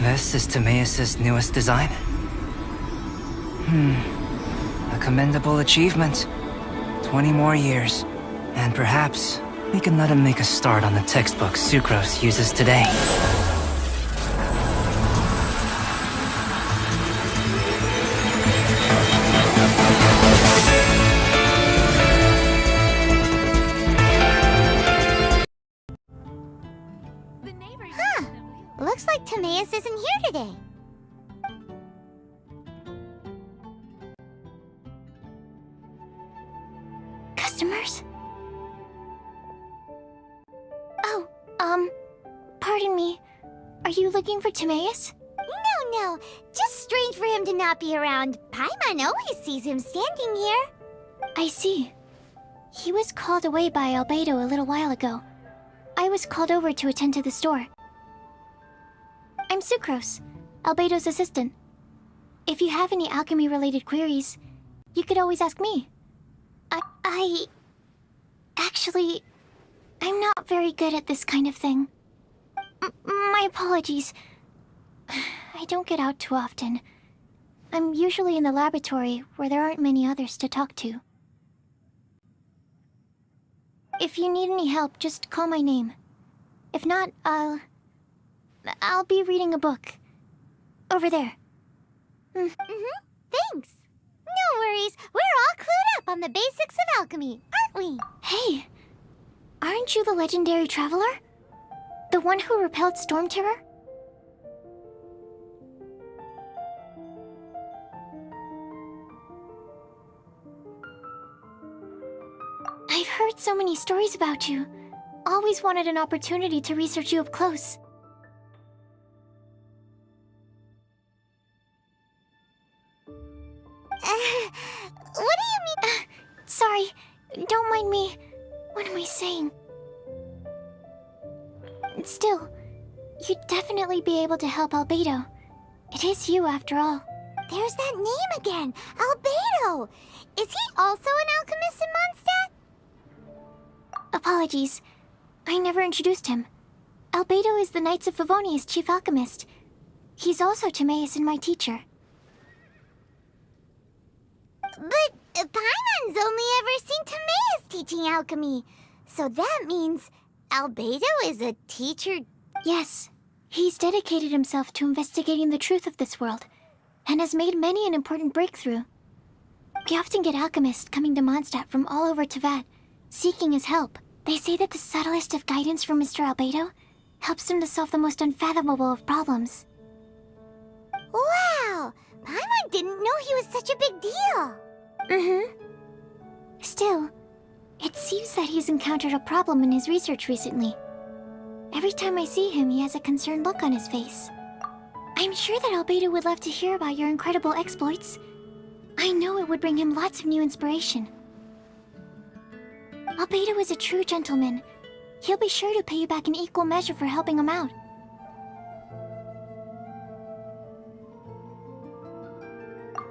This is Timaeus' newest design? A commendable achievement. 20 more years. And perhaps we can let him make a start on the textbook Sucrose uses today. Looks like Timaeus isn't here today. Customers? Oh, pardon me. Are you looking for Timaeus? No. Just strange for him to not be around. Paimon always sees him standing here. I see. He was called away by Albedo a little while ago. I was called over to attend to the store. I'm Sucrose, Albedo's assistant. If you have any alchemy-related queries, you could always ask me. Actually, I'm not very good at this kind of thing. My apologies. I don't get out too often. I'm usually in the laboratory where there aren't many others to talk to. If you need any help, just call my name. If not, I'll be reading a book. Over there. Thanks. No worries. We're all clued up on the basics of alchemy, aren't we? Hey, aren't you the legendary traveler? The one who repelled Storm Terror? I've heard so many stories about you. Always wanted an opportunity to research you up close. What do you mean? Sorry, don't mind me. What am I saying? Still, you'd definitely be able to help Albedo. It is you, after all. There's that name again, Albedo! Is he also an alchemist in Mondstadt? Apologies, I never introduced him. Albedo is the Knights of Favonia's chief alchemist. He's also Timaeus and my teacher. But Paimon's only ever seen Timaeus teaching alchemy. So that means Albedo is a teacher? Yes. He's dedicated himself to investigating the truth of this world, and has made many an important breakthrough. We often get alchemists coming to Mondstadt from all over Teyvat, seeking his help. They say that the subtlest of guidance from Mr. Albedo helps him to solve the most unfathomable of problems. Wow! Paimon didn't know he was such a big deal! Still, it seems that he's encountered a problem in his research recently. Every time I see him, he has a concerned look on his face. I'm sure that Albedo would love to hear about your incredible exploits. I know it would bring him lots of new inspiration. Albedo is a true gentleman. He'll be sure to pay you back in equal measure for helping him out.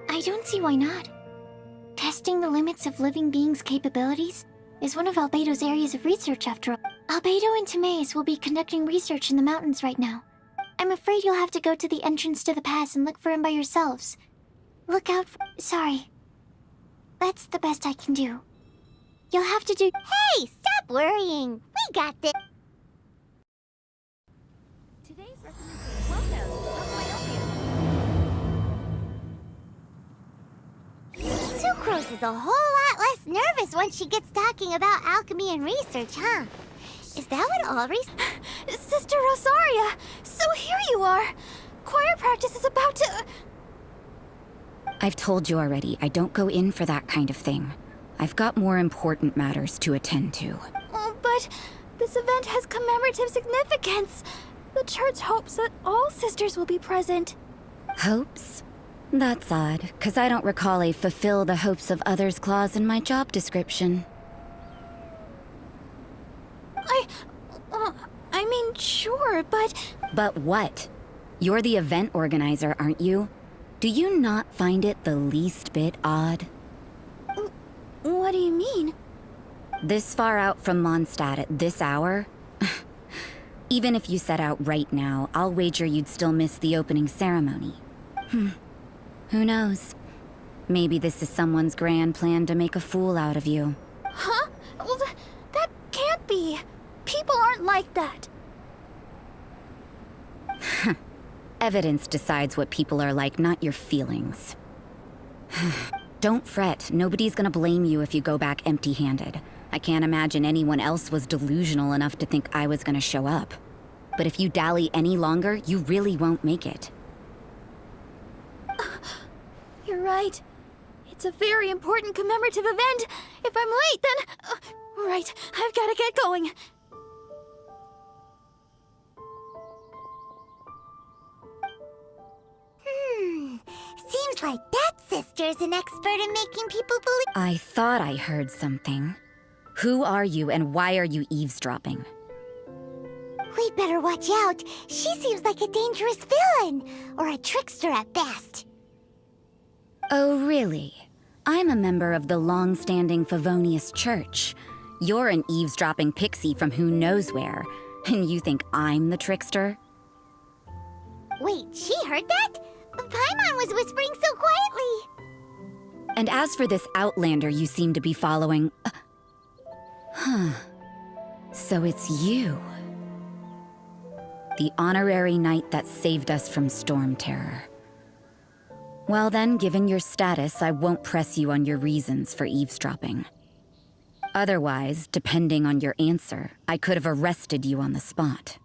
I don't see why not. Testing the limits of living beings' capabilities is one of Albedo's areas of research, after all. Albedo and Timaeus will be conducting research in the mountains right now. I'm afraid you'll have to go to the entrance to the pass and look for him by yourselves. Look out for— Sorry. That's the best I can do. You'll have to do— Hey! Stop worrying! We got this! Today's recommendation. Welcome. How can I help you? Sucrose is a whole lot less nervous once she gets talking about alchemy and research, huh? Is that what all Sister Rosaria! So here you are! Choir practice is about to— I've told you already, I don't go in for that kind of thing. I've got more important matters to attend to. Oh, but this event has commemorative significance. The church hopes that all sisters will be present. Hopes? That's odd, 'cause I don't recall a fulfill the hopes of others clause in my job description. I mean, sure, but— But what? You're the event organizer, aren't you? Do you not find it the least bit odd? What do you mean? This far out from Mondstadt at this hour? Even if you set out right now, I'll wager you'd still miss the opening ceremony. Who knows? Maybe this is someone's grand plan to make a fool out of you. Huh? Well, that can't be. People aren't like that. Evidence decides what people are like, not your feelings. Don't fret. Nobody's gonna blame you if you go back empty-handed. I can't imagine anyone else was delusional enough to think I was gonna show up. But if you dally any longer, you really won't make it. You're right. It's a very important commemorative event. If I'm late, then... right, I've gotta get going. Seems like that sister's an expert in making people believe. I thought I heard something. Who are you and why are you eavesdropping? We'd better watch out. She seems like a dangerous villain, or a trickster at best. Oh, really? I'm a member of the long-standing Favonius Church. You're an eavesdropping pixie from who knows where, and you think I'm the trickster? Wait, she heard that? Paimon was whispering so quietly. And as for this outlander you seem to be following... So it's you. The honorary knight that saved us from storm terror. Well then, given your status, I won't press you on your reasons for eavesdropping. Otherwise, depending on your answer, I could have arrested you on the spot.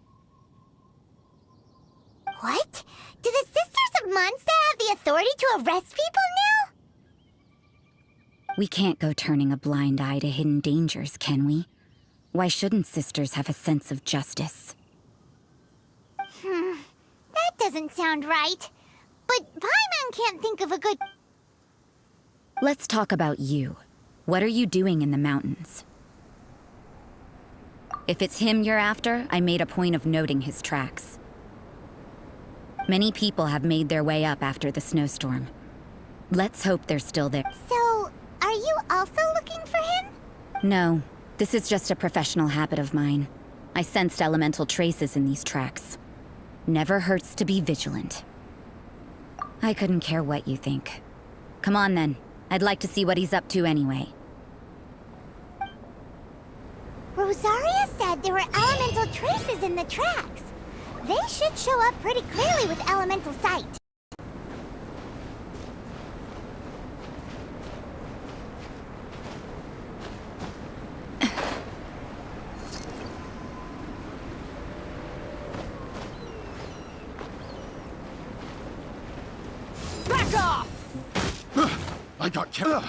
What? Do the Sisters of Mondstadt have the authority to arrest people now? We can't go turning a blind eye to hidden dangers, can we? Why shouldn't sisters have a sense of justice? That doesn't sound right. But Paimon can't think of a good... Let's talk about you. What are you doing in the mountains? If it's him you're after, I made a point of noting his tracks. Many people have made their way up after the snowstorm. Let's hope they're still there. So, are you also looking for him? No, this is just a professional habit of mine. I sensed elemental traces in these tracks. Never hurts to be vigilant. I couldn't care what you think. Come on then. I'd like to see what he's up to anyway. Rosaria said there were elemental traces in the tracks. They should show up pretty clearly with elemental sight. Back off! I got killed.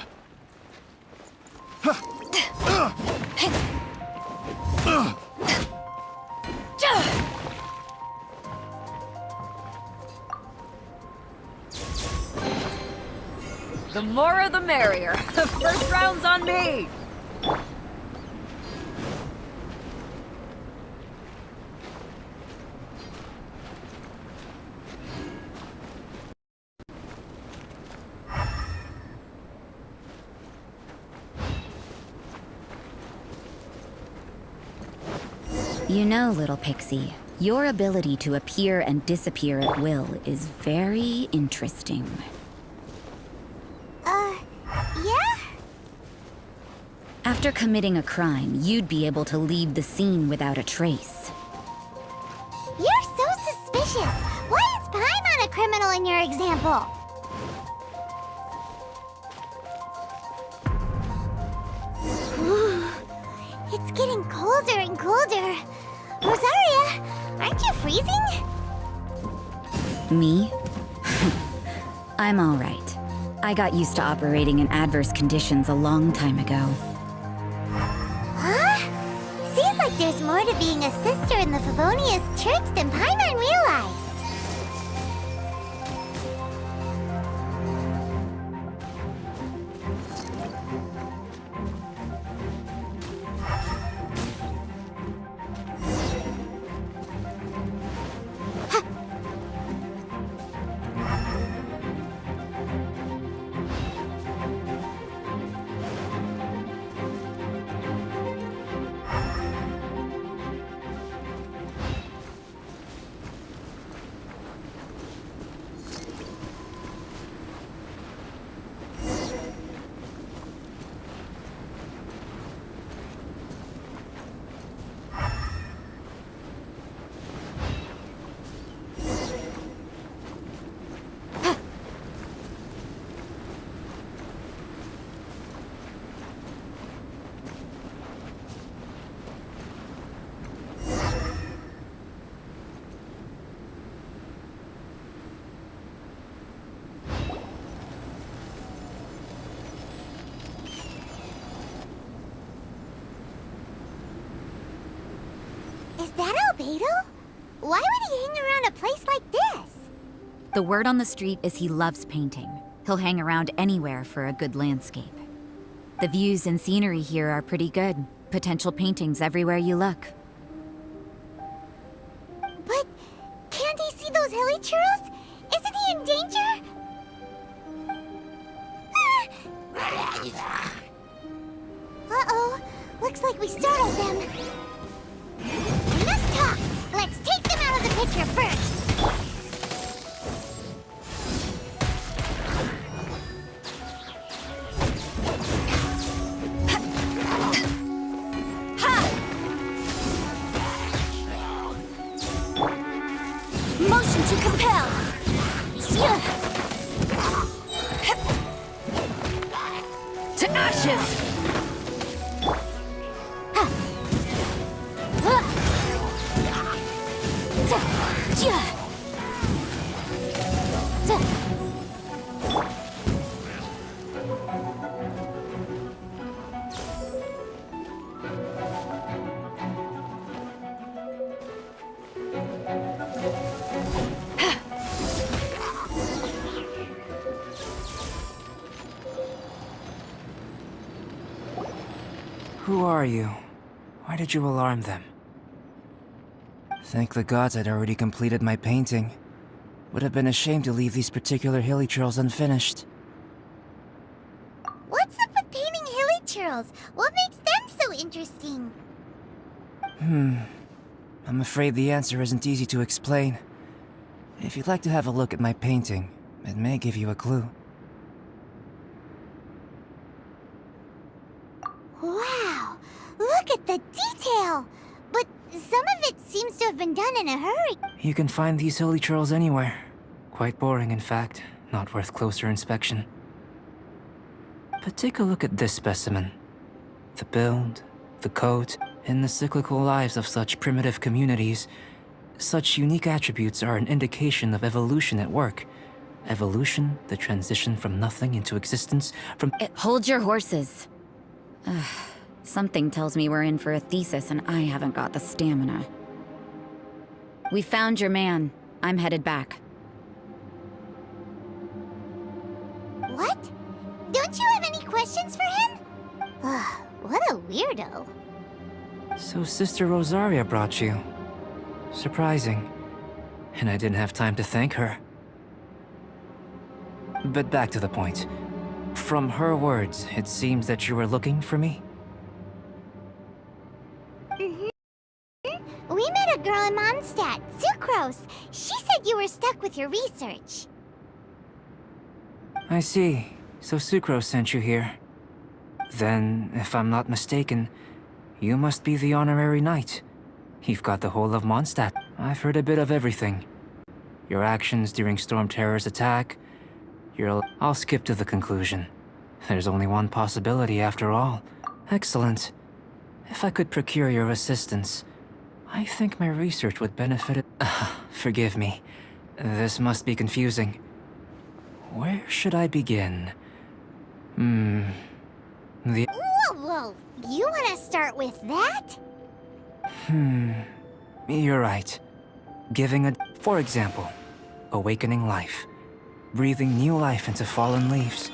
The more the merrier. The first round's on me! You know, little pixie, your ability to appear and disappear at will is very interesting. Yeah? After committing a crime, you'd be able to leave the scene without a trace. You're so suspicious. Why is Paimon a criminal in your example? It's getting colder and colder. Rosaria, aren't you freezing? Me? I'm all right. I got used to operating in adverse conditions a long time ago. Huh? Seems like there's more to being a sister in the Favonius Church than Paimon realized. Why would he hang around a place like this? The word on the street is he loves painting. He'll hang around anywhere for a good landscape. The views and scenery here are pretty good. Potential paintings everywhere you look. But can't he see those hilly churls? Isn't he in danger? Uh-oh. Looks like we startled them. We must talk. Let's take them out of the picture first. Motion to compel. To ashes. Who are you? Why did you alarm them? Thank the gods I'd already completed my painting. Would have been a shame to leave these particular hilly churls unfinished. What's up with painting hilly churls? What makes them so interesting? I'm afraid the answer isn't easy to explain. If you'd like to have a look at my painting, it may give you a clue. Wow! Look at the detail! But some of it seems to have been done in a hurry. You can find these hilly churls anywhere. Quite boring, in fact. Not worth closer inspection. But take a look at this specimen. The build, the coat, and the cyclical lives of such primitive communities. Such unique attributes are an indication of evolution at work. Evolution, the transition from nothing into existence, from— Hold your horses. Ugh, something tells me we're in for a thesis and I haven't got the stamina. We found your man. I'm headed back. What? Don't you have any questions for him? Ugh, what a weirdo. So Sister Rosaria brought you. Surprising. And I didn't have time to thank her. But back to the point. From her words, it seems that you were looking for me? We met a girl in Mondstadt, Sucrose. She said you were stuck with your research. I see. So Sucrose sent you here. Then, if I'm not mistaken, you must be the honorary knight. You've got the whole of Mondstadt. I've heard a bit of everything. Your actions during Storm Terror's attack. I'll skip to the conclusion. There's only one possibility after all. Excellent. If I could procure your assistance, I think my research would benefit it. Forgive me. This must be confusing. Where should I begin? Whoa! You want to start with that? You're right. For example, awakening life. Breathing new life into fallen leaves.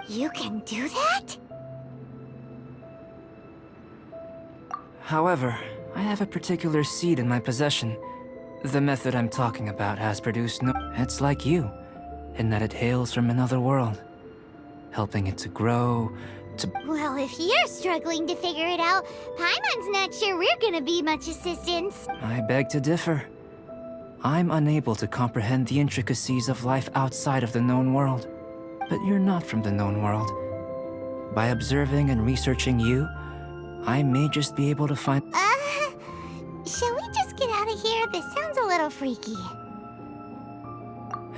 You can do that? However, I have a particular seed in my possession. The method I'm talking about has produced no— It's like you, in that it hails from another world. Helping it to grow, Well, if you're struggling to figure it out, Paimon's not sure we're gonna be much assistance. I beg to differ. I'm unable to comprehend the intricacies of life outside of the known world. But you're not from the known world. By observing and researching you, I may just be able to find— Shall we just get out of here? This sounds a little freaky.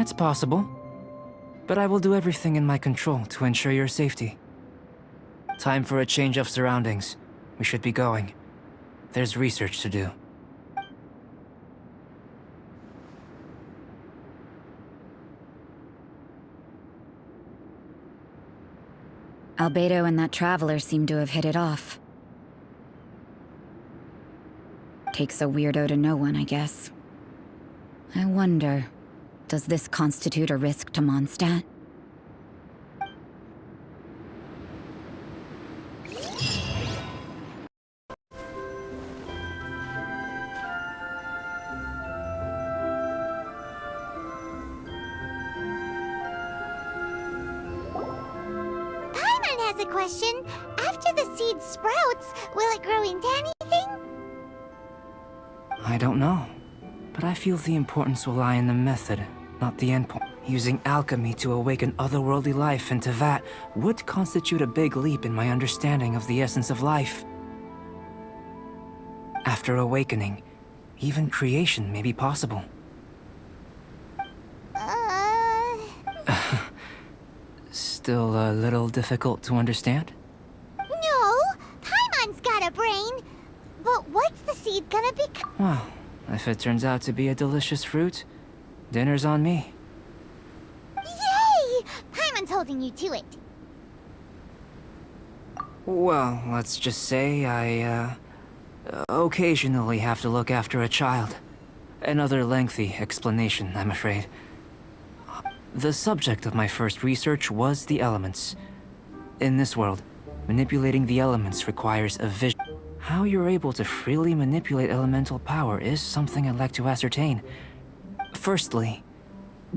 It's possible. But I will do everything in my control to ensure your safety. Time for a change of surroundings. We should be going. There's research to do. Albedo and that traveler seem to have hit it off. Takes a weirdo to know one, I guess. I wonder, does this constitute a risk to Mondstadt? Paimon has a question. After the seed sprouts, will it grow into anything? I don't know, but I feel the importance will lie in the method, not the endpoint. Using alchemy to awaken otherworldly life into that would constitute a big leap in my understanding of the essence of life. After awakening, even creation may be possible. Still a little difficult to understand? No, Paimon's got a brain. But what's the seed gonna become? Well, if it turns out to be a delicious fruit, dinner's on me. Yay! Paimon's holding you to it. Well, let's just say I, occasionally have to look after a child. Another lengthy explanation, I'm afraid. The subject of my first research was the elements. In this world, manipulating the elements requires a vision. How you're able to freely manipulate elemental power is something I'd like to ascertain. Firstly,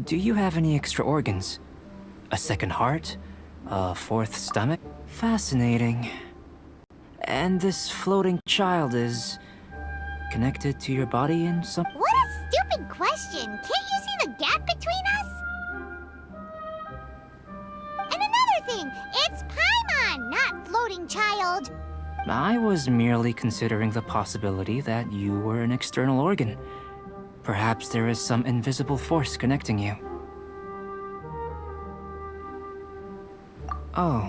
do you have any extra organs? A second heart? A fourth stomach? Fascinating. And this floating child is connected to your body in some... What a stupid question! Can't you see the gap between us? And another thing, it's Paimon, not floating child. I was merely considering the possibility that you were an external organ. Perhaps there is some invisible force connecting you. Oh,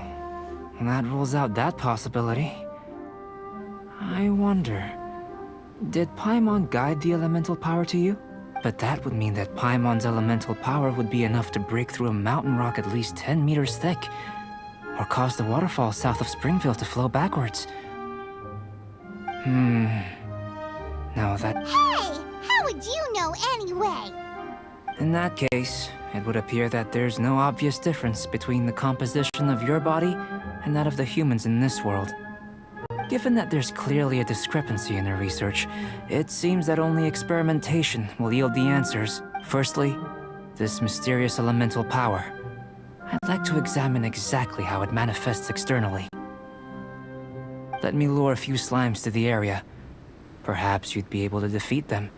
that rules out that possibility. I wonder, did Paimon guide the elemental power to you? But that would mean that Paimon's elemental power would be enough to break through a mountain rock at least 10 meters thick, or cause the waterfall south of Springfield to flow backwards. Now that... Hey! How would you know anyway? In that case, it would appear that there's no obvious difference between the composition of your body and that of the humans in this world. Given that there's clearly a discrepancy in their research, it seems that only experimentation will yield the answers. Firstly, this mysterious elemental power. I'd like to examine exactly how it manifests externally. Let me lure a few slimes to the area. Perhaps you'd be able to defeat them,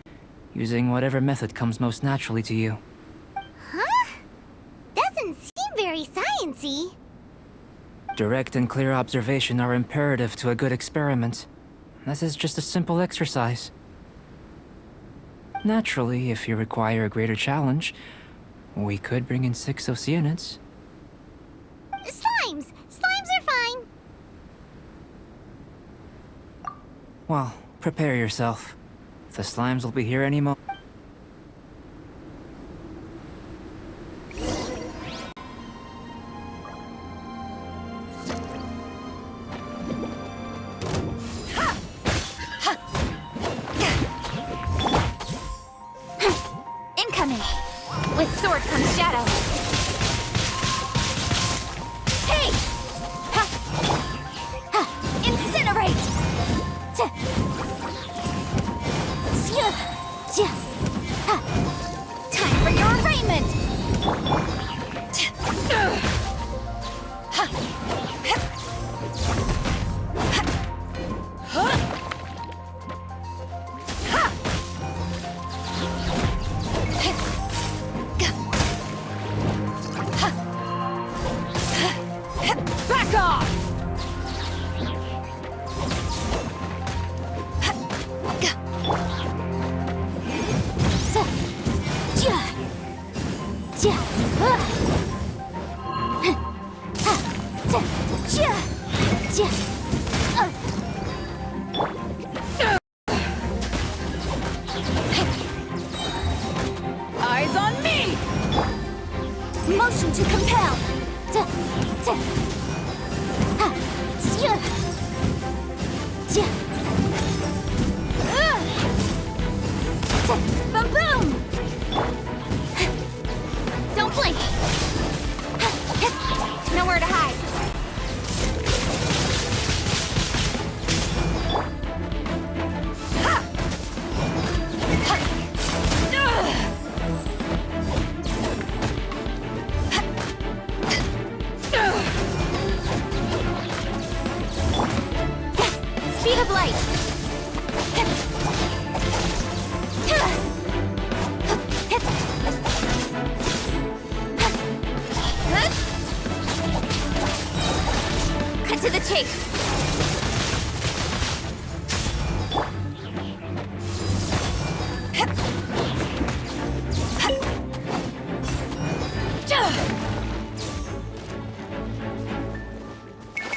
using whatever method comes most naturally to you. Huh? Doesn't seem very sciencey. Direct and clear observation are imperative to a good experiment. This is just a simple exercise. Naturally, if you require a greater challenge, we could bring in 6 Oceanids. Slimes! Slimes are fine! Well, prepare yourself. The slimes will be here any moment. Incoming! With sword comes shadow. Hey! Ha! Ha! Incinerate! Time for your arraignment! Back off! Eyes on me! Motion to compel! Boom boom! Don't blink! Nowhere to hide. Speed of light! Cut to the chase!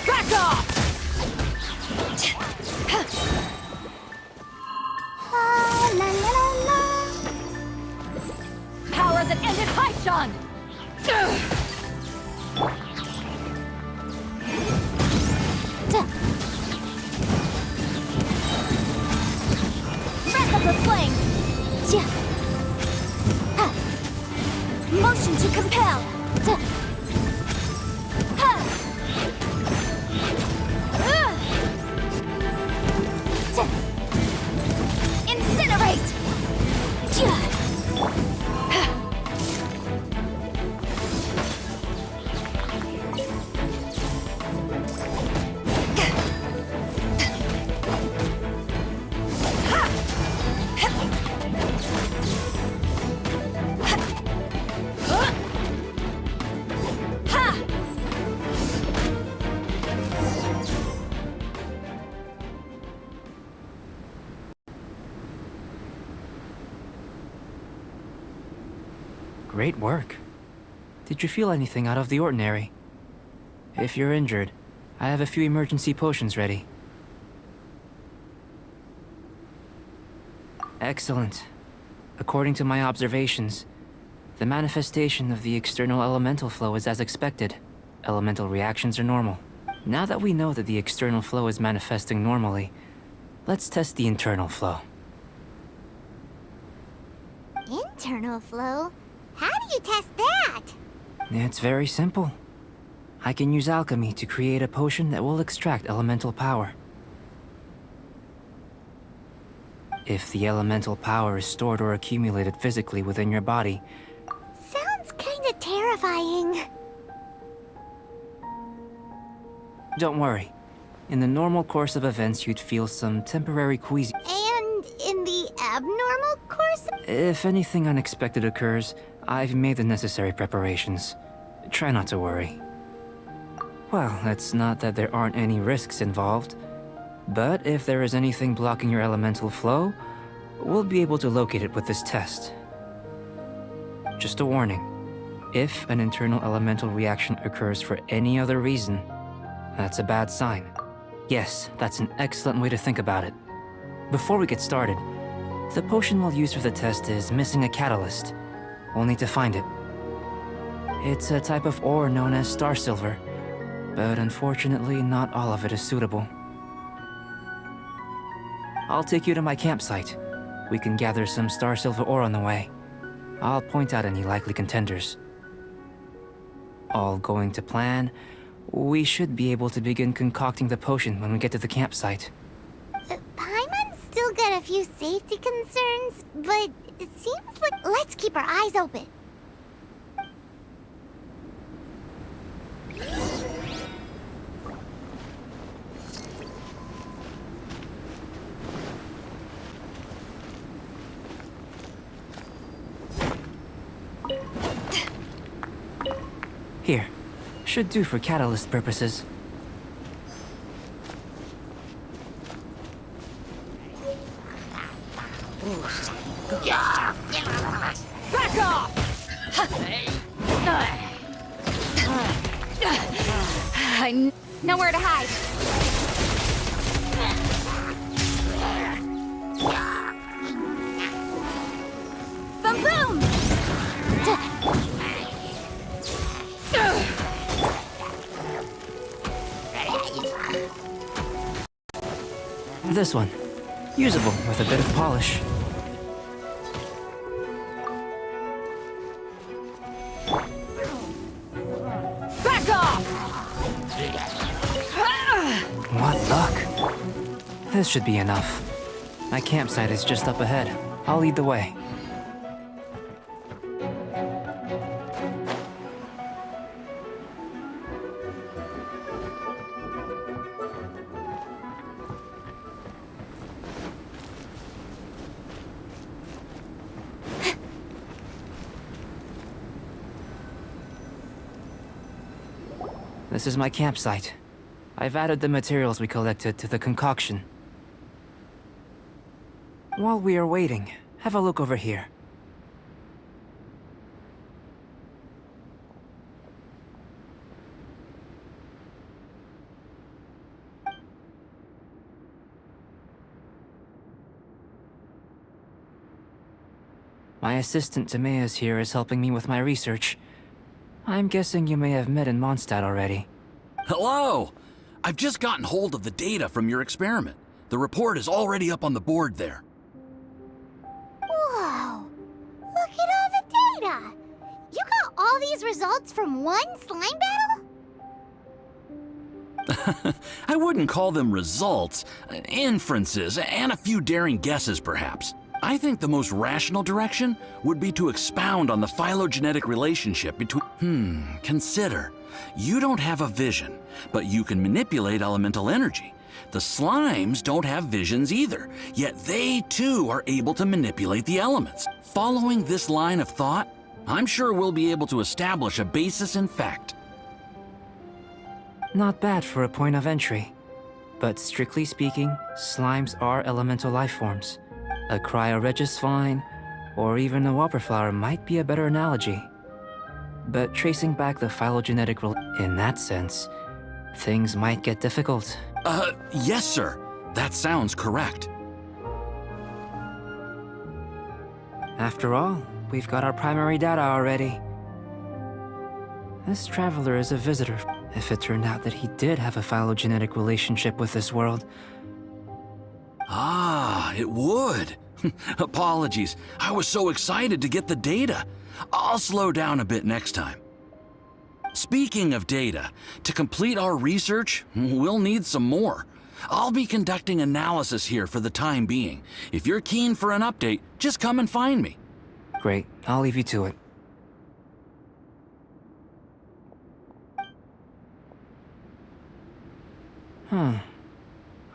Back off! La la la la. Power that ended Haishan! Breath of the flame! Motion to compel! Incinerate! Great work. Did you feel anything out of the ordinary? If you're injured, I have a few emergency potions ready. Excellent. According to my observations, the manifestation of the external elemental flow is as expected. Elemental reactions are normal. Now that we know that the external flow is manifesting normally, let's test the internal flow. Internal flow? How do you test that? It's very simple. I can use alchemy to create a potion that will extract elemental power. If the elemental power is stored or accumulated physically within your body, Sounds kinda terrifying. don't worry. In the normal course of events, you'd feel some temporary queasy. And in the abnormal course? If anything unexpected occurs, I've made the necessary preparations. Try not to worry. Well, it's not that there aren't any risks involved, but if there is anything blocking your elemental flow, we'll be able to locate it with this test. Just a warning. If an internal elemental reaction occurs for any other reason, that's a bad sign. Yes, that's an excellent way to think about it. Before we get started, the potion we'll use for the test is missing a catalyst. We'll need to find it. It's a type of ore known as star silver, but unfortunately not all of it is suitable. I'll take you to my campsite. We can gather some star silver ore on the way. I'll point out any likely contenders. All going to plan, we should be able to begin concocting the potion when we get to the campsite. Paimon's still got a few safety concerns, but it seems like... Let's keep our eyes open. Here. Should do for catalyst purposes. Back off! Nowhere to hide. Boom boom! This one. Usable with a bit of polish. This should be enough. My campsite is just up ahead. I'll lead the way. This is my campsite. I've added the materials we collected to the concoction. While we are waiting, have a look over here. My assistant Timaeus here is helping me with my research. I'm guessing you may have met in Mondstadt already. Hello! I've just gotten hold of the data from your experiment. The report is already up on the board there. Whoa! Look at all the data! You got all these results from one slime battle? I wouldn't call them results, inferences, and a few daring guesses perhaps. I think the most rational direction would be to expound on the phylogenetic relationship between... Consider. You don't have a vision, but you can manipulate elemental energy. The slimes don't have visions either, yet they too are able to manipulate the elements. Following this line of thought, I'm sure we'll be able to establish a basis in fact. Not bad for a point of entry. But strictly speaking, slimes are elemental life forms. A cryoregis vine, or even a whopperflower might be a better analogy. But tracing back the phylogenetic in that sense, things might get difficult. Yes, sir. That sounds correct. After all, we've got our primary data already. This traveler is a visitor. If it turned out that he did have a phylogenetic relationship with this world... Ah, it would. Apologies. I was so excited to get the data. I'll slow down a bit next time. Speaking of data, to complete our research, we'll need some more. I'll be conducting analysis here for the time being. If you're keen for an update, just come and find me. Great, I'll leave you to it.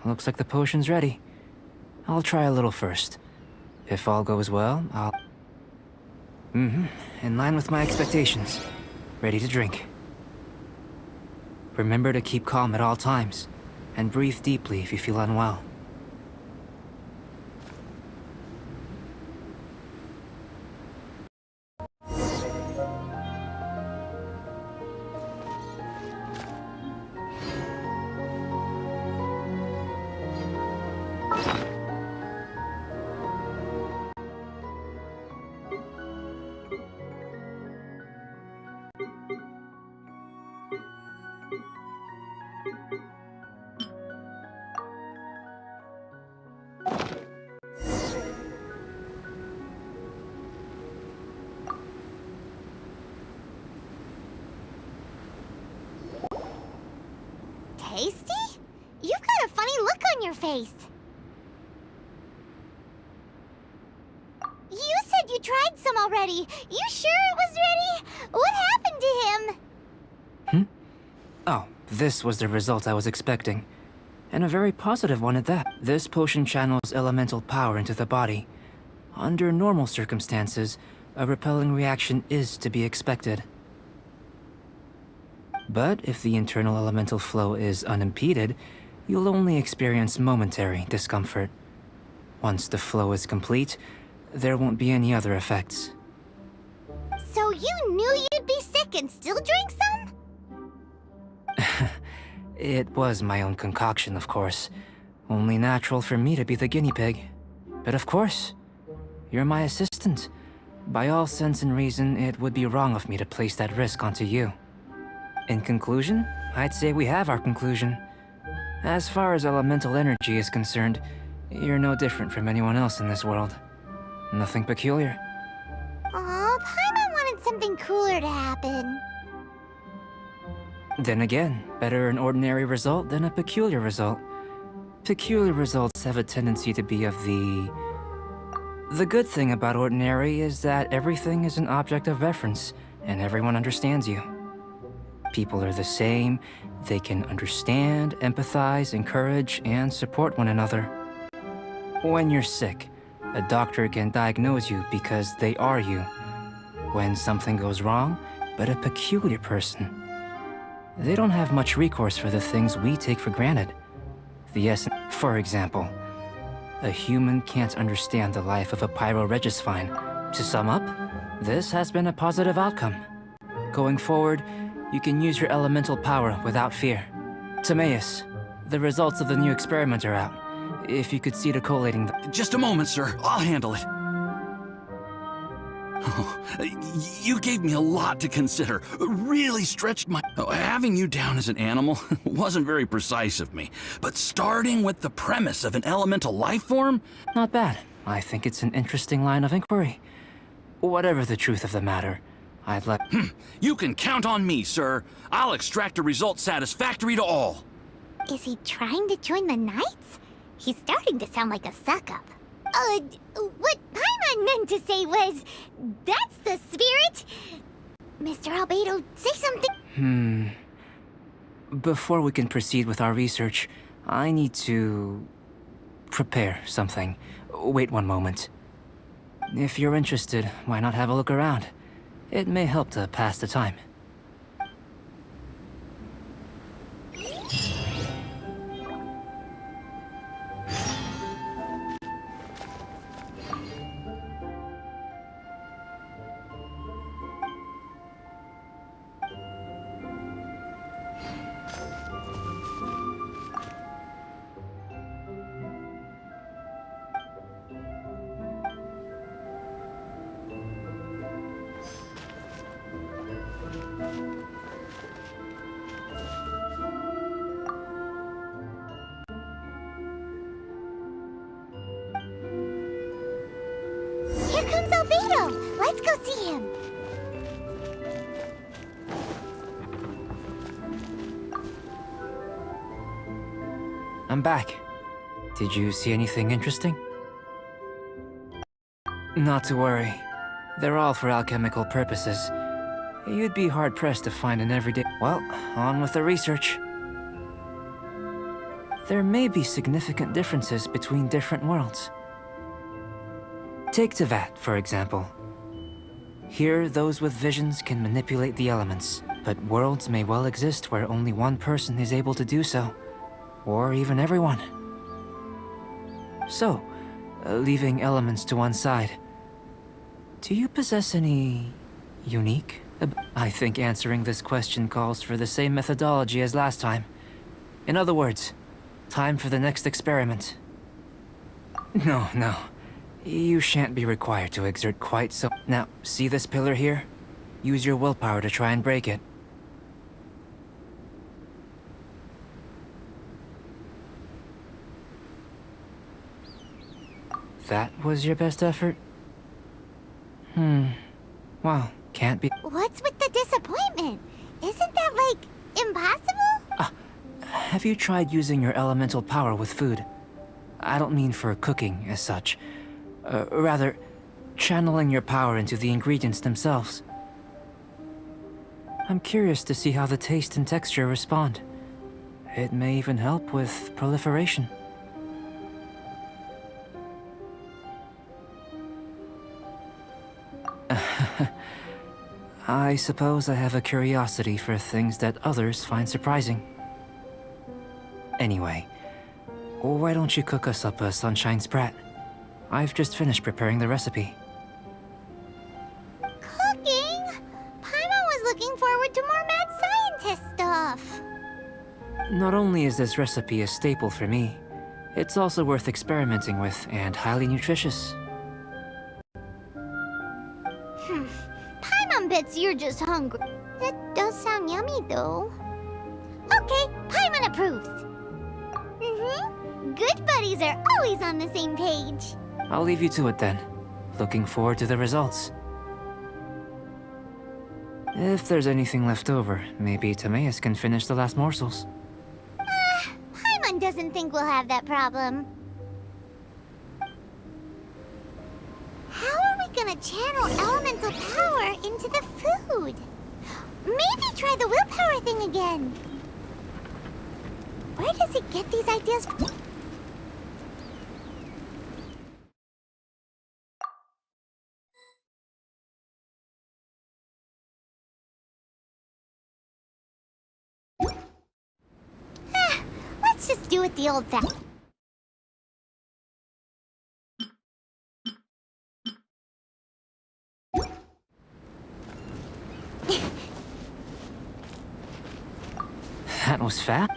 Looks like the potion's ready. I'll try a little first. If all goes well, I'll... In line with my expectations. Ready to drink. Remember to keep calm at all times, and breathe deeply if you feel unwell. Tasty? You've got a funny look on your face. You said you tried some already. You sure it was ready? What happened to him? Oh, this was the result I was expecting. And a very positive one at that. This potion channels elemental power into the body. Under normal circumstances, a repelling reaction is to be expected. But if the internal elemental flow is unimpeded, you'll only experience momentary discomfort. Once the flow is complete, there won't be any other effects. So you knew you'd be sick and still drank some? It was my own concoction, of course. Only natural for me to be the guinea pig. But of course, you're my assistant. By all sense and reason, it would be wrong of me to place that risk onto you. In conclusion, I'd say we have our conclusion. As far as elemental energy is concerned, you're no different from anyone else in this world. Nothing peculiar. Aw, Paimon wanted something cooler to happen. Then again, better an ordinary result than a peculiar result. Peculiar results have a tendency to be of the... The good thing about ordinary is that everything is an object of reference, and everyone understands you. People are the same, they can understand, empathize, encourage, and support one another. When you're sick, a doctor can diagnose you because they are you. When something goes wrong, but a peculiar person, they don't have much recourse for the things we take for granted. The essence, for example, a human can't understand the life of a pyro-regisvine. To sum up, this has been a positive outcome. Going forward, you can use your elemental power without fear. Timaeus, the results of the new experiment are out. If you could see to collating them. Just a moment, sir. I'll handle it. Oh, you gave me a lot to consider. Really stretched my... Having you down as an animal wasn't very precise of me. But starting with the premise of an elemental life form? Not bad. I think it's an interesting line of inquiry. Whatever the truth of the matter, I'd let... You can count on me, sir. I'll extract a result satisfactory to all. Is he trying to join the Knights? He's starting to sound like a suck-up. What Paimon meant to say was, that's the spirit? Mr. Albedo, say something. Before we can proceed with our research, I need to... prepare something. Wait one moment. If you're interested, why not have a look around? It may help to pass the time. Here comes Albedo! Let's go see him! I'm back. Did you see anything interesting? Not to worry. They're all for alchemical purposes. You'd be hard-pressed to find an everyday... Well, on with the research. There may be significant differences between different worlds. Take Tevat, for example. Here, those with visions can manipulate the elements, but worlds may well exist where only one person is able to do so. Or even everyone. So, leaving elements to one side, do you possess any... unique? I think answering this question calls for the same methodology as last time. In other words, time for the next experiment. No. You shan't be required to exert quite so... Now, see this pillar here? Use your willpower to try and break it. That was your best effort? Well, can't be... What's with the disappointment? Isn't that, like, impossible? Have you tried using your elemental power with food? I don't mean for cooking, as such. Rather, channeling your power into the ingredients themselves. I'm curious to see how the taste and texture respond. It may even help with proliferation. I suppose I have a curiosity for things that others find surprising. Anyway, why don't you cook us up a sunshine sprat? I've just finished preparing the recipe. Cooking? Paimon was looking forward to more mad scientist stuff. Not only is this recipe a staple for me, it's also worth experimenting with and highly nutritious. Paimon bets you're just hungry. That does sound yummy, though. Okay, Paimon approves. Good buddies are always on the same page. I'll leave you to it then. Looking forward to the results. If there's anything left over, maybe Timaeus can finish the last morsels. Paimon Paimon doesn't think we'll have that problem. How are we gonna channel elemental power into the food? Maybe try the willpower thing again. Where does he get these ideas from? Let's just do it the old fashioned. That was fast.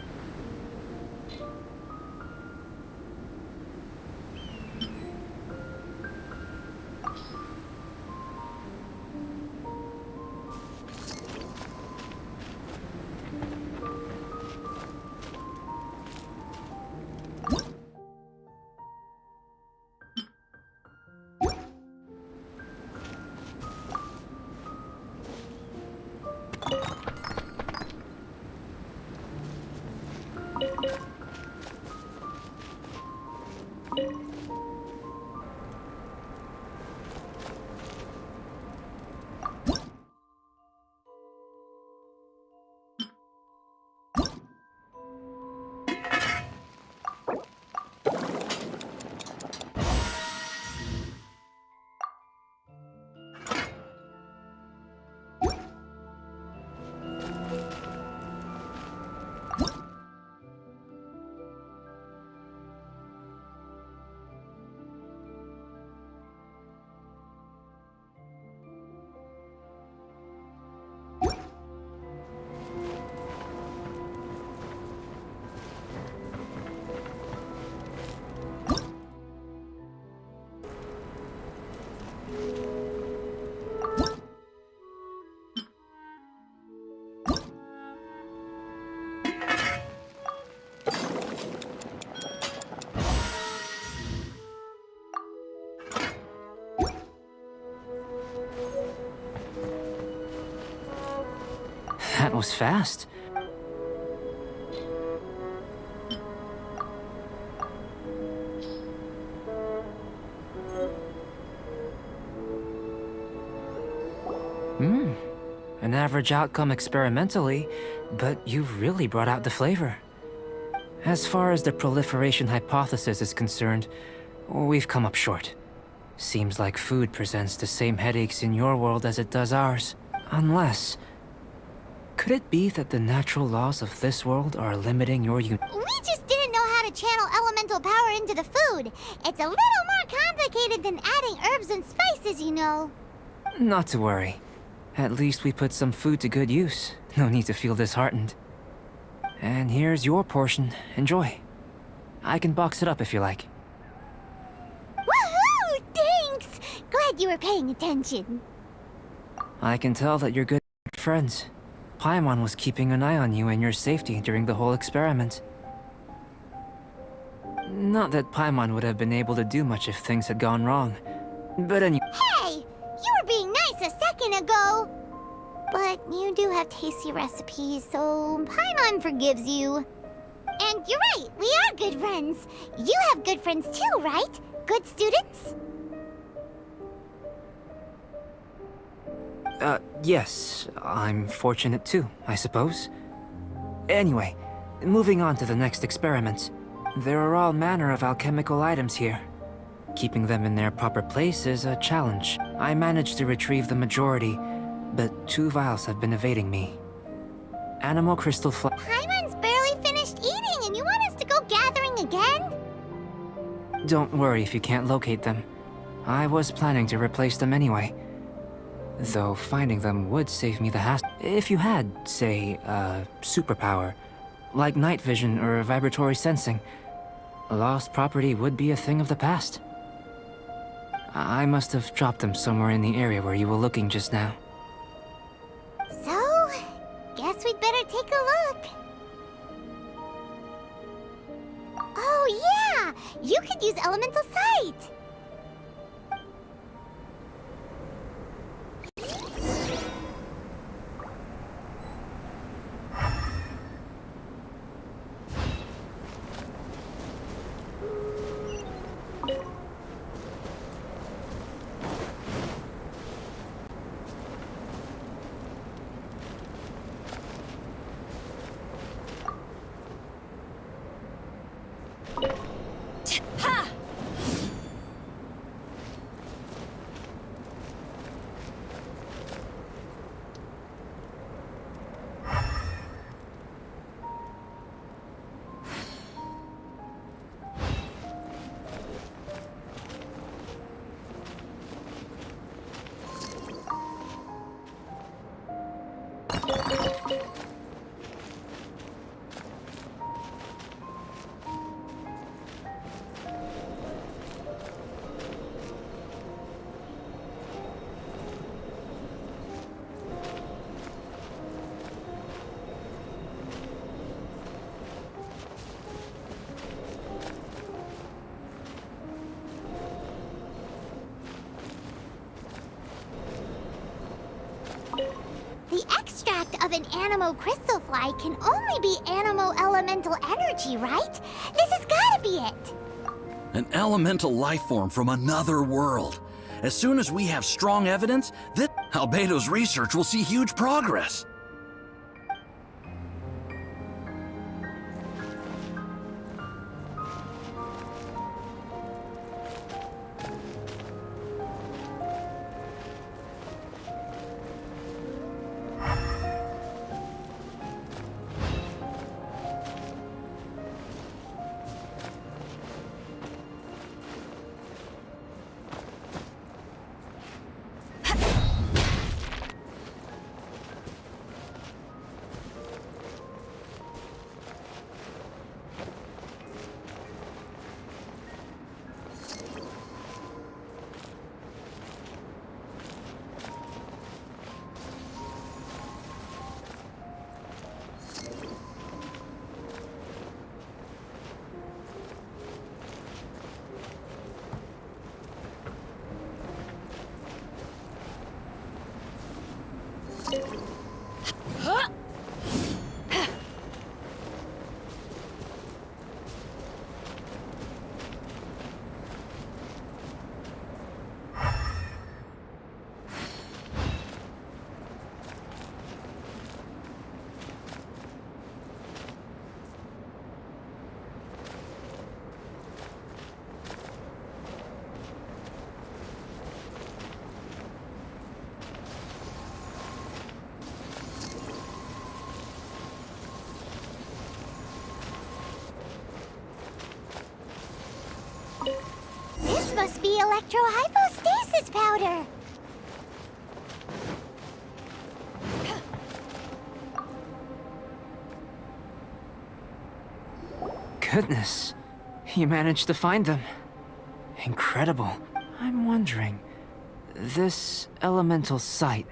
That was fast. An average outcome experimentally, but you've really brought out the flavor. As far as the proliferation hypothesis is concerned, we've come up short. Seems like food presents the same headaches in your world as it does ours. Unless... could it be that the natural laws of this world are limiting your We just didn't know how to channel elemental power into the food. It's a little more complicated than adding herbs and spices, you know. Not to worry. At least we put some food to good use. No need to feel disheartened. And here's your portion. Enjoy. I can box it up if you like. Woohoo! Thanks! Glad you were paying attention. I can tell that you're good friends. Paimon was keeping an eye on you and your safety during the whole experiment. Not that Paimon would have been able to do much if things had gone wrong. But anyway... Hey! You were being nice a second ago! But you do have tasty recipes, so Paimon forgives you. And you're right, we are good friends. You have good friends too, right? Good students? Yes. I'm fortunate too, I suppose. Anyway, moving on to the next experiment. There are all manner of alchemical items here. Keeping them in their proper place is a challenge. I managed to retrieve the majority, but 2 vials have been evading me. Animal crystal Paimon's barely finished eating and you want us to go gathering again? Don't worry if you can't locate them. I was planning to replace them anyway. Though finding them would save me the hassle. If you had, say, a superpower, like night vision or vibratory sensing, lost property would be a thing of the past. I must have dropped them somewhere in the area where you were looking just now. So, guess we'd better take a look. Oh yeah! You could use elemental sight! of an animo crystal fly can only be animo elemental energy, right? This has gotta be it. An elemental life form from another world. As soon as we have strong evidence, this Albedo's research will see huge progress. This must be electrohypostasis powder. Goodness, you managed to find them. Incredible. I'm wondering, this elemental sight,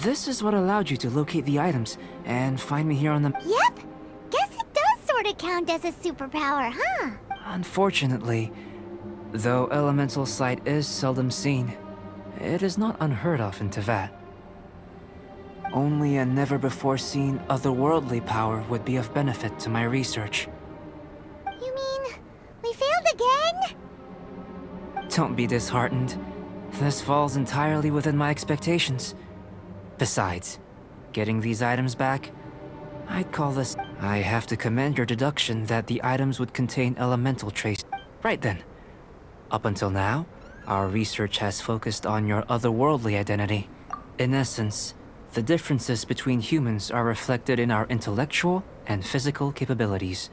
this is what allowed you to locate the items and find me here on the... Yep. Guess it does sort of count as a superpower, huh? Unfortunately, though elemental sight is seldom seen, it is not unheard of in Teyvat. Only a never-before-seen otherworldly power would be of benefit to my research. You mean we failed again? Don't be disheartened. This falls entirely within my expectations. Besides, getting these items back, I'd call this... I have to commend your deduction that the items would contain elemental traces. Right then. Up until now, our research has focused on your otherworldly identity. In essence, the differences between humans are reflected in our intellectual and physical capabilities.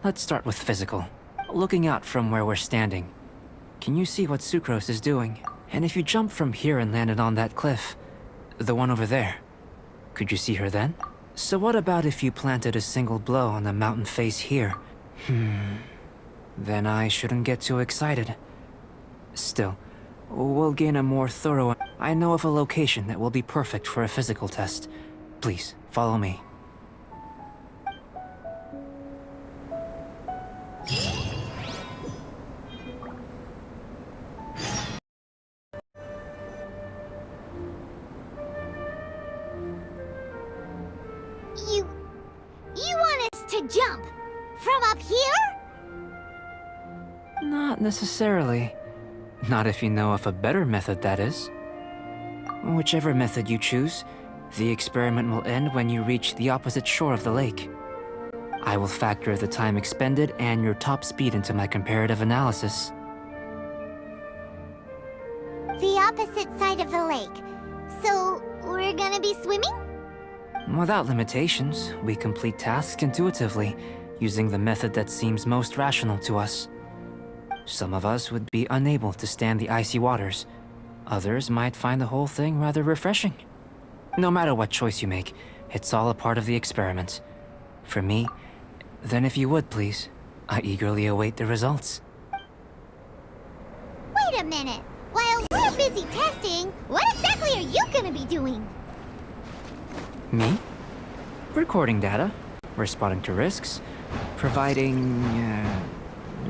Let's start with physical. Looking out from where we're standing, can you see what Sucrose is doing? And if you jump from here and landed on that cliff, the one over there, could you see her then? So what about if you planted a single blow on the mountain face here? Then I shouldn't get too excited. Still, we'll gain a more thorough... I know of a location that will be perfect for a physical test. Please, follow me. You want us to jump from up here? Not necessarily. Not if you know of a better method, that is. Whichever method you choose, the experiment will end when you reach the opposite shore of the lake. I will factor the time expended and your top speed into my comparative analysis. The opposite side of the lake. So, we're gonna be swimming? Without limitations, we complete tasks intuitively, using the method that seems most rational to us. Some of us would be unable to stand the icy waters. Others might find the whole thing rather refreshing. No matter what choice you make, it's all a part of the experiment. For me, then if you would please, I eagerly await the results. Wait a minute. While we're busy testing, what exactly are you gonna be doing? Me? Recording data, responding to risks, providing,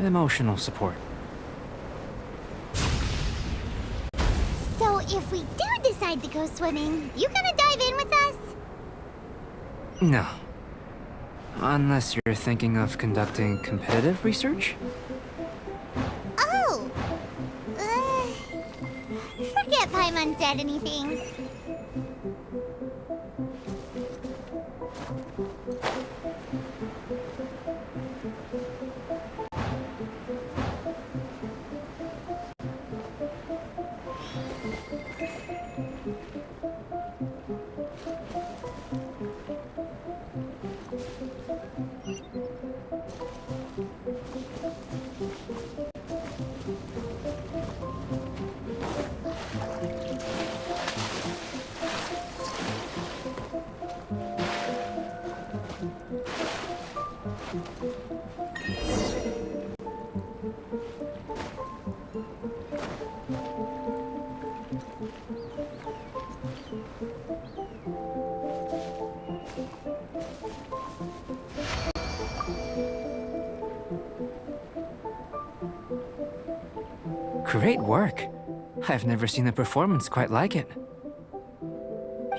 emotional support. So if we do decide to go swimming, you gonna dive in with us? No. Unless you're thinking of conducting competitive research? Oh! Forget Paimon said anything. Great work. I've never seen a performance quite like it.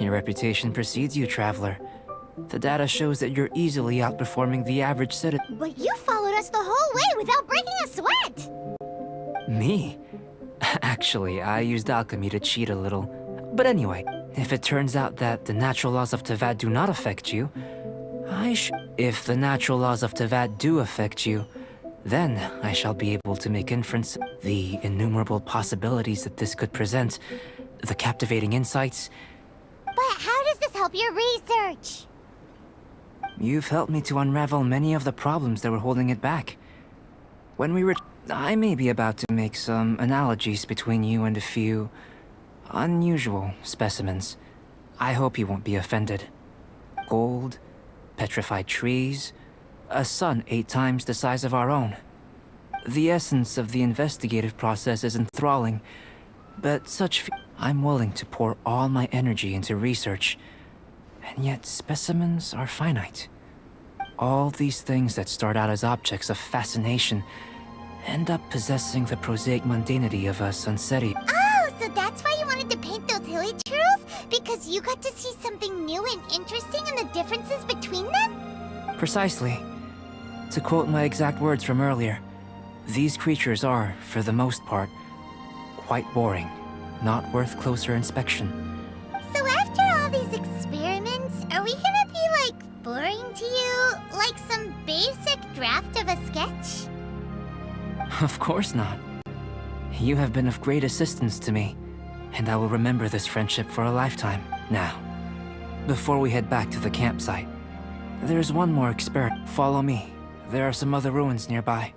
Your reputation precedes you, Traveler. The data shows that you're easily outperforming the average citizen. But you followed us the whole way without breaking a sweat! Me? Actually, I used alchemy to cheat a little. But anyway, if it turns out that the natural laws of Tevat do not affect you, If the natural laws of Tevat do affect you, then I shall be able to make inference. The innumerable possibilities that this could present, the captivating insights. But how does this help your research? You've helped me to unravel many of the problems that were holding it back. When we I may be about to make some analogies between you and a few unusual specimens. I hope you won't be offended. Gold, petrified trees, a sun 8 times the size of our own. The essence of the investigative process is enthralling, but I'm willing to pour all my energy into research, and yet specimens are finite. All these things that start out as objects of fascination end up possessing the prosaic mundanity of a sunsetti. Oh, so that's why you wanted to paint those hilly churls? Because you got to see something new and interesting in the differences between them? Precisely. To quote my exact words from earlier, these creatures are, for the most part, quite boring, not worth closer inspection. So after all these experiments, are we gonna be, like, boring to you? Like some basic draft of a sketch? Of course not. You have been of great assistance to me, and I will remember this friendship for a lifetime. Now, before we head back to the campsite, there's one more experiment. Follow me. There are some other ruins nearby.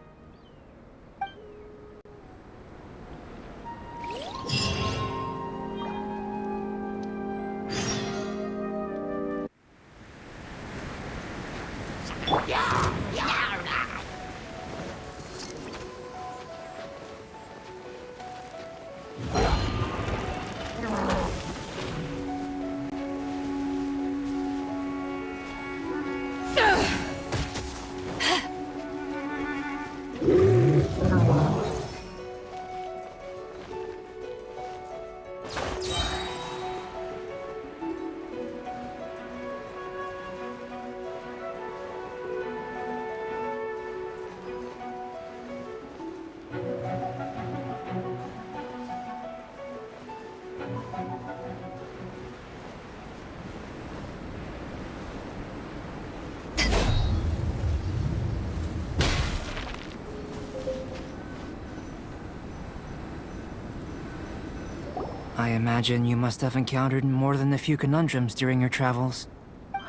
I imagine you must have encountered more than a few conundrums during your travels.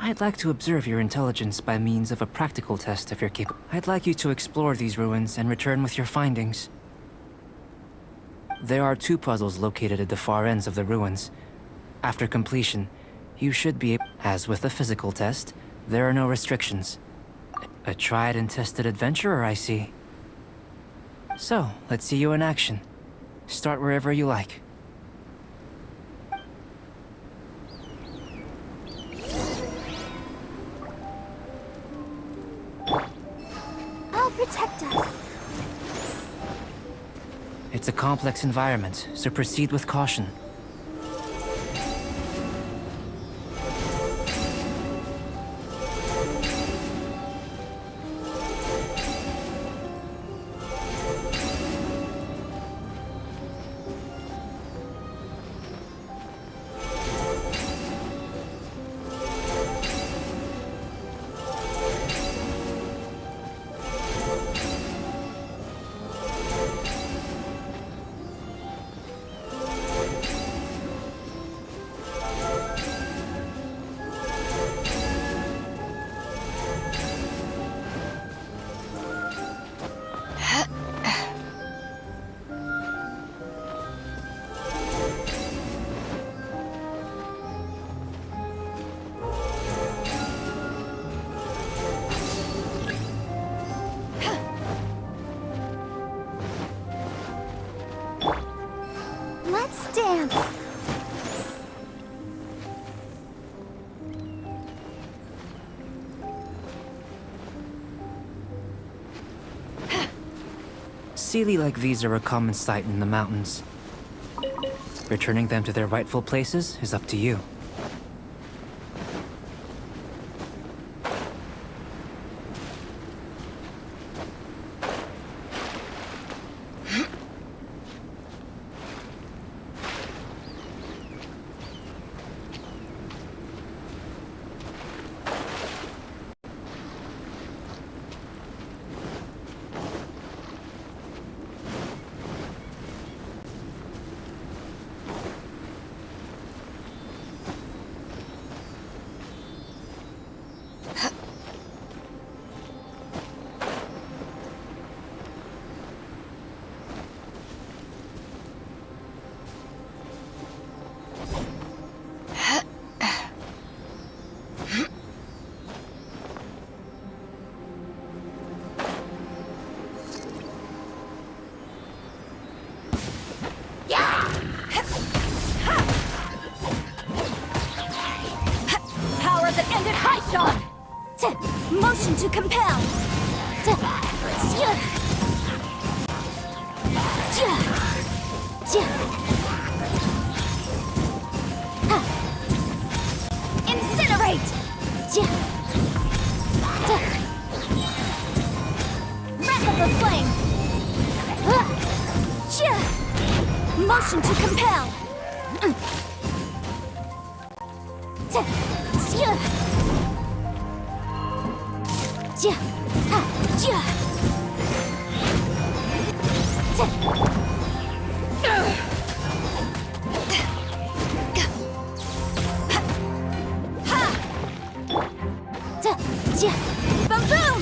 I'd like to observe your intelligence by means of a practical test if you're capable. I'd like you to explore these ruins and return with your findings. There are 2 puzzles located at the far ends of the ruins. After completion, you should be able. As with the physical test, there are no restrictions. A tried and tested adventurer, I see. So, let's see you in action. Start wherever you like. Protect us. It's a complex environment, so proceed with caution. dance! Sealy like these are a common sight in the mountains. Returning them to their rightful places is up to you. Power that ended Haishon! Motion to compel! Incinerate! Wrath of the flame! Motion to compel! Boom!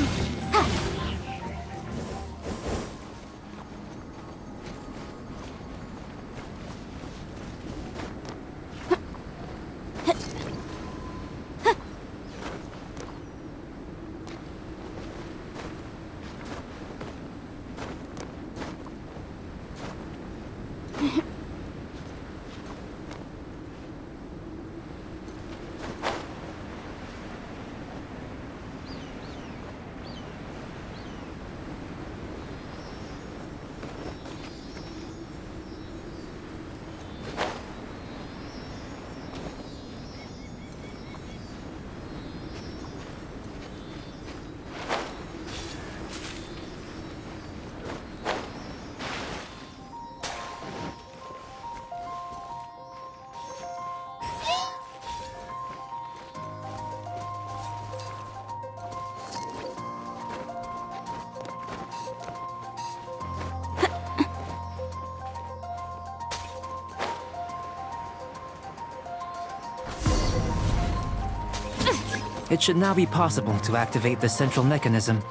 It should now be possible to activate the central mechanism.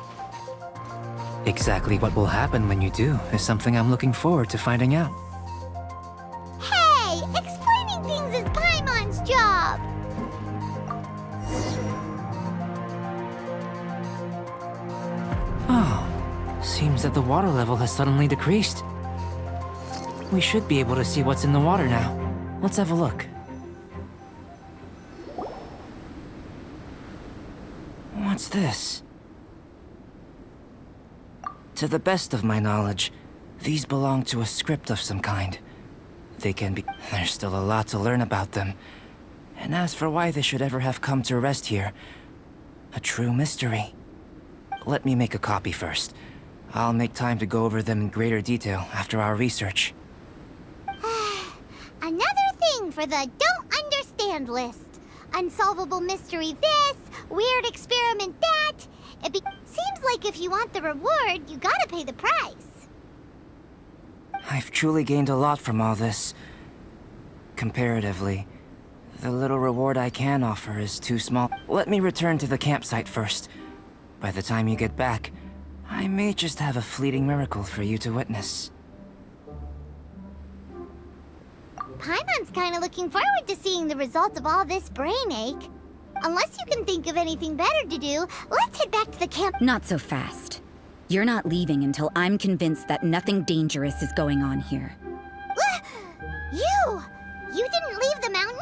Exactly what will happen when you do is something I'm looking forward to finding out. Hey, explaining things is Paimon's job. Oh, seems that the water level has suddenly decreased. We should be able to see what's in the water now. Let's have a look. What's this? To the best of my knowledge, these belong to a script of some kind. They can be... There's still a lot to learn about them. And as for why they should ever have come to rest here, a true mystery. Let me make a copy first. I'll make time to go over them in greater detail after our research. Another thing for the don't understand list. Unsolvable mystery this, weird experiment that. Seems like if you want the reward, you gotta pay the price. I've truly gained a lot from all this. Comparatively, the little reward I can offer is too small. Let me return to the campsite first. By the time you get back, I may just have a fleeting miracle for you to witness. Paimon's kinda looking forward to seeing the results of all this brain ache. Unless you can think of anything better to do, let's head back to the camp. Not so fast. You're not leaving until I'm convinced that nothing dangerous is going on here. You Oh! You didn't leave the mountain?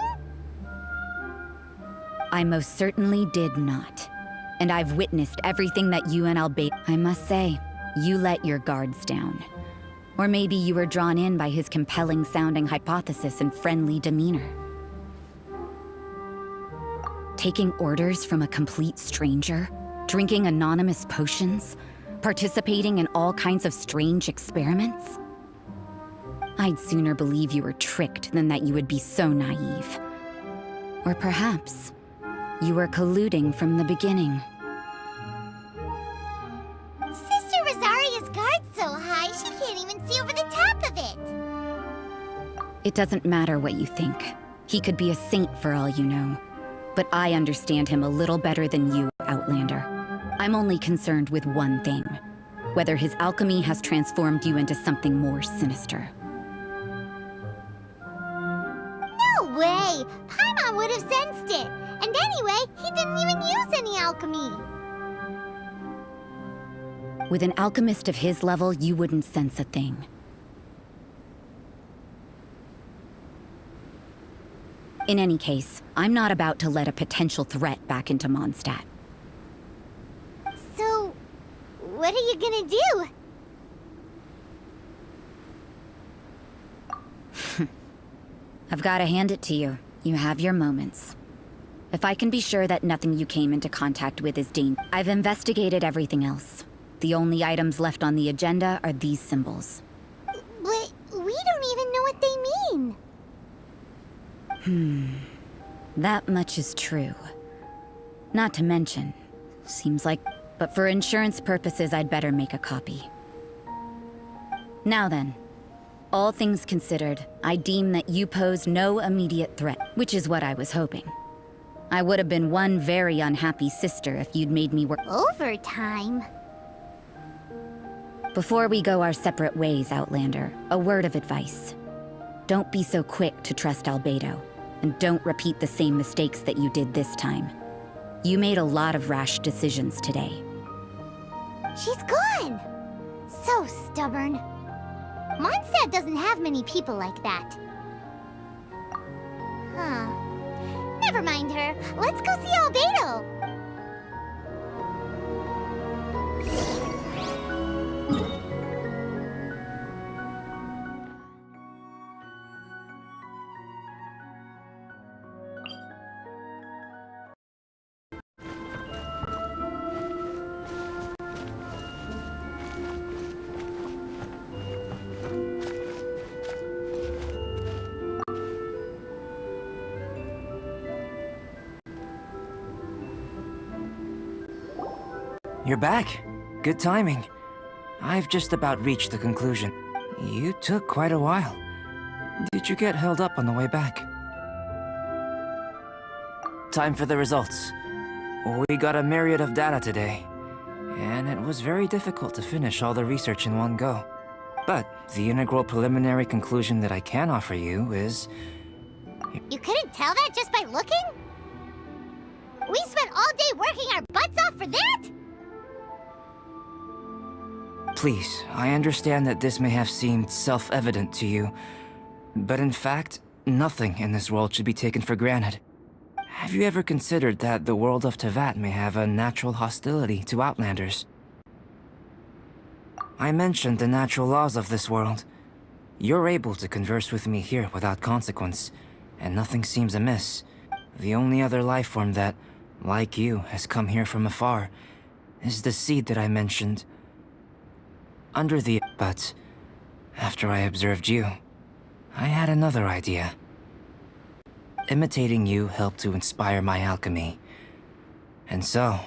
I most certainly did not. And I've witnessed everything that you and albedo. I must say, you let your guards down. Or maybe you were drawn in by his compelling-sounding hypothesis and friendly demeanor. Taking orders from a complete stranger, drinking anonymous potions, participating in all kinds of strange experiments? I'd sooner believe you were tricked than that you would be so naive. Or perhaps, you were colluding from the beginning. Sister Rosaria's guard's so high, she can't even see over the top of it. It doesn't matter what you think. He could be a saint for all you know. But I understand him a little better than you, Outlander. I'm only concerned with one thing. Whether his alchemy has transformed you into something more sinister. No way! Paimon would have sensed it. And anyway, he didn't even use any alchemy. With an alchemist of his level, you wouldn't sense a thing. In any case, I'm not about to let a potential threat back into Mondstadt. So, what are you gonna do? I've got to hand it to you. You have your moments. If I can be sure that nothing you came into contact with is dangerous. I've investigated everything else. The only items left on the agenda are these symbols. But we don't even know what they mean. That much is true. Not to mention, seems like... But for insurance purposes, I'd better make a copy. Now then, all things considered, I deem that you pose no immediate threat, which is what I was hoping. I would have been one very unhappy sister if you'd made me work... Overtime? Before we go our separate ways, Outlander, a word of advice. Don't be so quick to trust Albedo, and don't repeat the same mistakes that you did this time. You made a lot of rash decisions today. She's gone! So stubborn. Mondstadt doesn't have many people like that. Huh. Never mind her. Let's go see Albedo! You're back. Good timing. I've just about reached the conclusion. You took quite a while. Did you get held up on the way back? Time for the results. We got a myriad of data today, and it was very difficult to finish all the research in one go. But the integral preliminary conclusion that I can offer you is... You couldn't tell that just by looking? We spent all day working our butts off for that? Please, I understand that this may have seemed self-evident to you, but in fact, nothing in this world should be taken for granted. Have you ever considered that the world of Teyvat may have a natural hostility to Outlanders? I mentioned the natural laws of this world. You're able to converse with me here without consequence, and nothing seems amiss. The only other life form that, like you, has come here from afar is the seed that I mentioned. But after I observed you, I had another idea. Imitating you helped to inspire my alchemy. And so...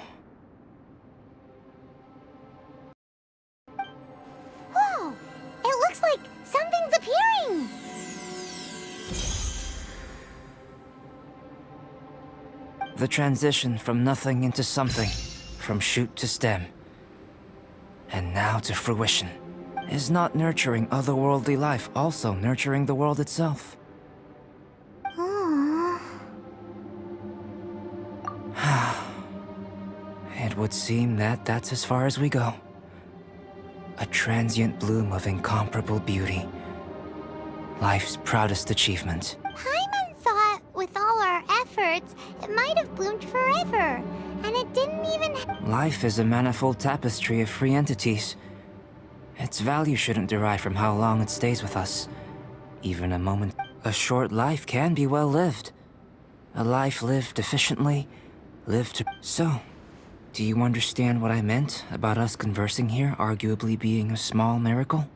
Whoa! It looks like something's appearing! The transition from nothing into something, from shoot to stem, and now to fruition. Is not nurturing otherworldly life also nurturing the world itself? Aww. It would seem that that's as far as we go. A transient bloom of incomparable beauty. life's proudest achievement. Paimon thought with all our efforts, it might have bloomed forever. And it didn't even... Life is a manifold tapestry of free entities. Its value shouldn't derive from how long it stays with us. Even a moment. A short life can be well lived. A life lived efficiently, lived to... So, do you understand what I meant about us conversing here arguably being a small miracle?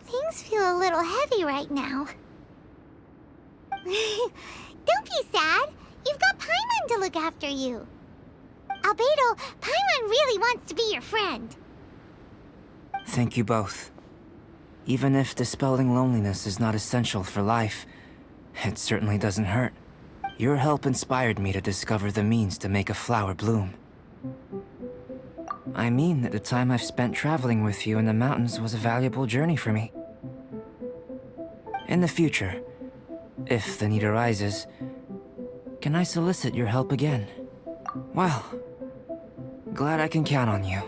Things feel a little heavy right now. Don't be sad. You've got Paimon to look after you. Albedo, Paimon really wants to be your friend. Thank you both. Even if dispelling loneliness is not essential for life, it certainly doesn't hurt. Your help inspired me to discover the means to make a flower bloom. I mean that the time I've spent traveling with you in the mountains was a valuable journey for me. In the future, if the need arises, can I solicit your help again? Well, glad I can count on you.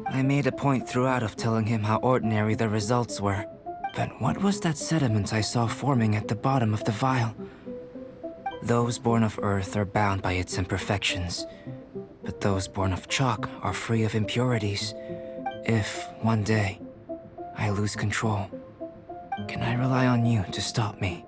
I made a point throughout of telling him how ordinary the results were. But what was that sediment I saw forming at the bottom of the vial? Those born of Earth are bound by its imperfections, but those born of chalk are free of impurities. If, one day, I lose control, can I rely on you to stop me?